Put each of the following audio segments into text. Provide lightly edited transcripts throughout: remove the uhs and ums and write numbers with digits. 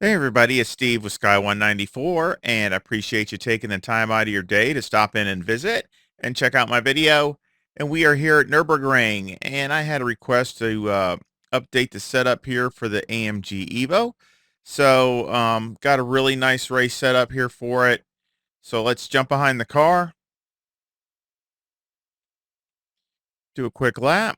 Hey everybody, it's Steve with Sky194, and I appreciate you taking the time out of your day to stop in and visit and check out my video. And we are here at Nurburgring, and I had a request to update the setup here for the AMG EVO. So, got a really nice race set up here for it. So let's jump behind the car, do a quick lap.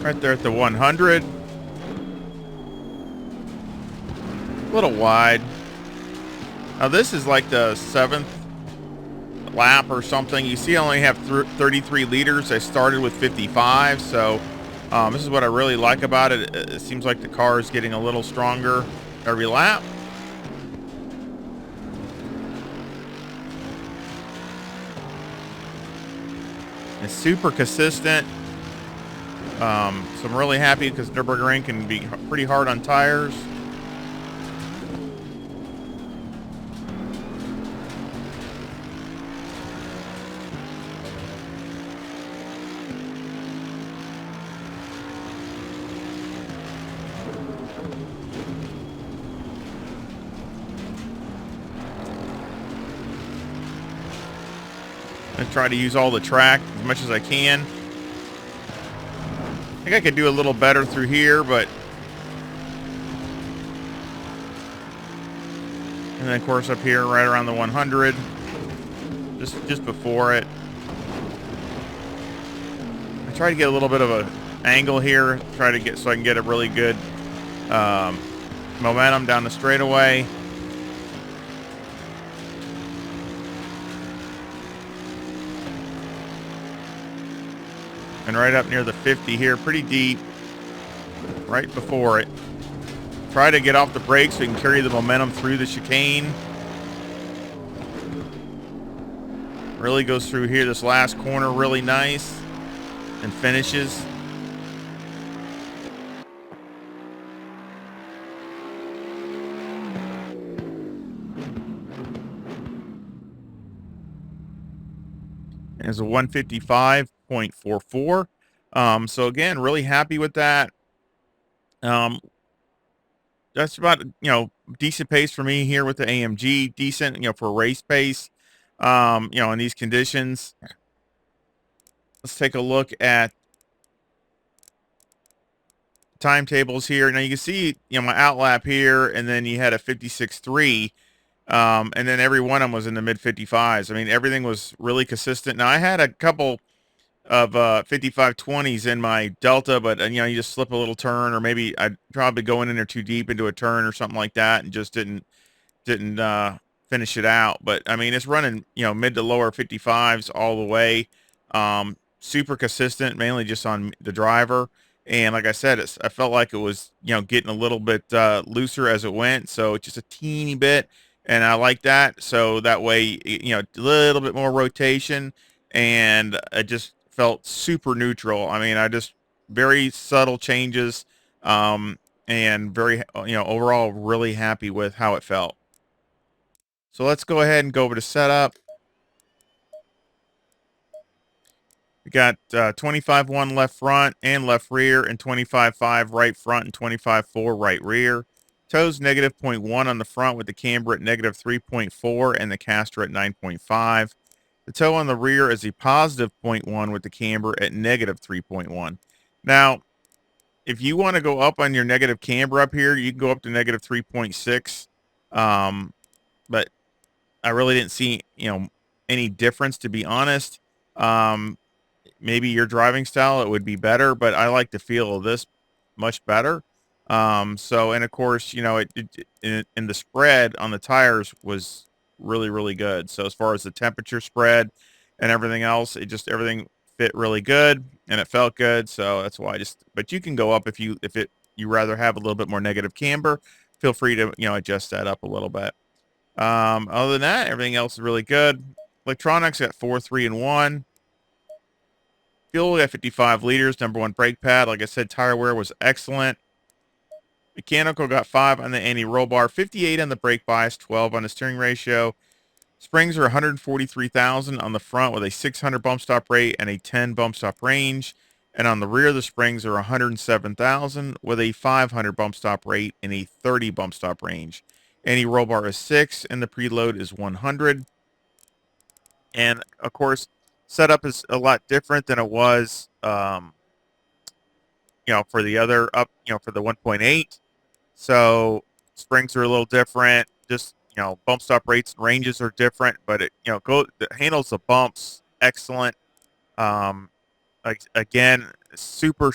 Right there at the 100. A little wide. Now this is like the 7th lap or something. You see I only have 33 liters. I started with 55, so this is what I really like about it. It seems like the car is getting a little stronger every lap. It's super consistent. So I'm really happy because Nürburgring can be pretty hard on tires. I try to use all the track as much as I can. I think I could do a little better through here, but and then of course up here right around the 100, just before it. I try to get a little bit of a angle here, try to get so I can get a really good momentum down the straightaway. And right up near the 50 here, pretty deep, right before it. Try to get off the brakes so you can carry the momentum through the chicane. Really goes through here, this last corner really nice, and finishes. As a 155.44. So again, really happy with that. Um, that's about, decent pace for me here with the AMG. Decent, for race pace, in these conditions. Let's take a look at timetables here. Now you can see, my outlap here, and then you had a 56.3. And then every one of them was in the mid 55s. I mean, everything was really consistent. Now I had a couple of 55.20s in my Delta, but you just slip a little turn, or maybe I'd probably going in there too deep into a turn or something like that, and just didn't finish it out. But I mean, it's running mid to lower 55s all the way. Super consistent, mainly just on the driver. And like I said, I felt like it was getting a little bit looser as it went, so just a teeny bit, and I like that. So that way, a little bit more rotation, and it just felt super neutral. I mean, I just very subtle changes, and very overall really happy with how it felt. So let's go ahead and go over to setup. We got 25.1 left front and left rear, and 25.5 right front and 25.4 right rear. Toes negative -0.1 on the front with the camber at negative 3.4 and the caster at 9.5. The toe on the rear is a positive -0.1 with the camber at negative 3.1. Now, if you want to go up on your negative camber up here, you can go up to negative 3.6. But I really didn't see, any difference, to be honest. Um, Maybe your driving style, it would be better, but I like the feel of this much better. So, and of course, in the spread on the tires was really, really good. So as far as the temperature spread and everything else, everything fit really good and it felt good. So that's why but you can go up you rather have a little bit more negative camber, feel free to, adjust that up a little bit. Other than that, everything else is really good. Electronics at 4, 3, and 1. Fuel at 55 liters. Number one brake pad. Like I said, tire wear was excellent. Mechanical got 5 on the anti-roll bar, 58 on the brake bias, 12 on the steering ratio. Springs are 143,000 on the front with a 600 bump stop rate and a 10 bump stop range. And on the rear, the springs are 107,000 with a 500 bump stop rate and a 30 bump stop range. Anti-roll bar is 6 and the preload is 100. And of course, setup is a lot different than it was, for the other for the 1.8. So springs are a little different. Just bump stop rates and ranges are different, but it handles the bumps excellent. Again, super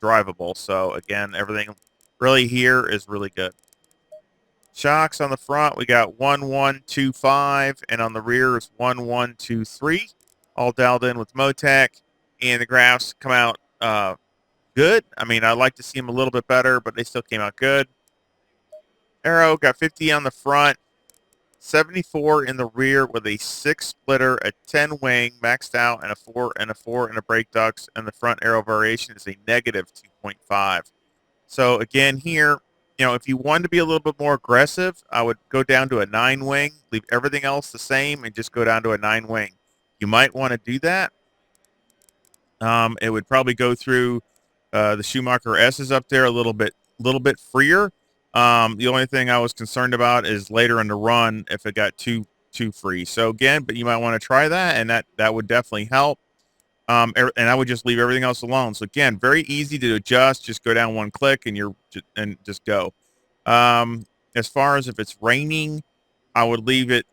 drivable. So again, everything really here is really good. Shocks on the front, we got 1125, and on the rear is 1123, all dialed in with Motec, and the graphs come out good. I mean, I'd like to see them a little bit better, but they still came out good. Aero got 50 on the front, 74 in the rear with a 6 splitter, a 10 wing maxed out, and a 4 and a 4 and a brake ducts, and the front aero variation is a negative 2.5. So again here, if you wanted to be a little bit more aggressive, I would go down to a 9 wing, leave everything else the same, and just go down to a 9 wing. You might want to do that. It would probably go through the Schumacher S's up there a little bit freer. The only thing I was concerned about is later in the run if it got too free. So again, but you might want to try that, and that would definitely help. And I would just leave everything else alone. So again, very easy to adjust. Just go down one click and just go. As far as if it's raining, I would leave it,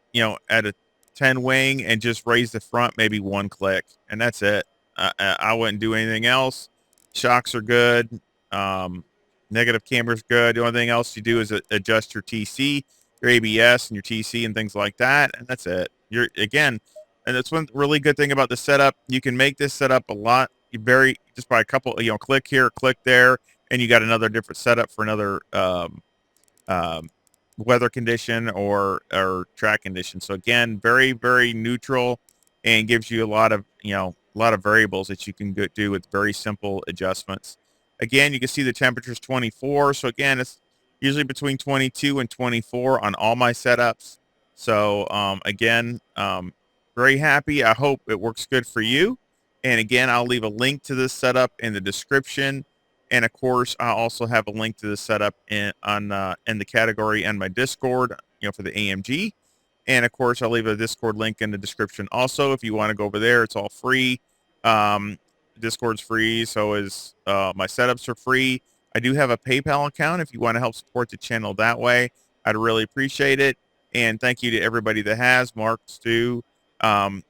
at a 10 wing and just raise the front maybe one click, and that's it. I wouldn't do anything else. Shocks are good. Negative camber's good. The only thing else you do is adjust your TC, your ABS, and your TC and things like that, and that's it. And that's one really good thing about the setup. You can make this setup a lot just by a couple, click here, click there, and you got another different setup for another um, weather condition or track condition. So again, very neutral, and gives you a lot of variables that you can do with very simple adjustments. Again, you can see the temperature's 24. So again, it's usually between 22 and 24 on all my setups. So again, very happy. I hope it works good for you. And again, I'll leave a link to this setup in the description. And of course, I also have a link to this setup in the category and my Discord, for the AMG. And of course, I'll leave a Discord link in the description also. If you want to go over there, it's all free. Discord's free, so is my setups are free. I do have a PayPal account if you want to help support the channel that way. I'd really appreciate it. And thank you to everybody that has, Mark, Stu, and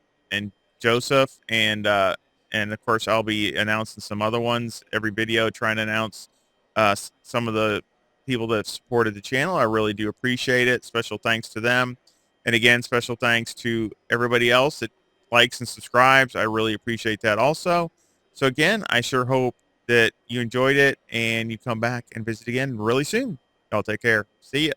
Joseph, and of course I'll be announcing some other ones every video, trying to announce some of the people that have supported the channel. I really do appreciate it. Special thanks to them. And again, special thanks to everybody else that likes and subscribes. I really appreciate that also. So again, I sure hope that you enjoyed it and you come back and visit again really soon. Y'all take care. See ya.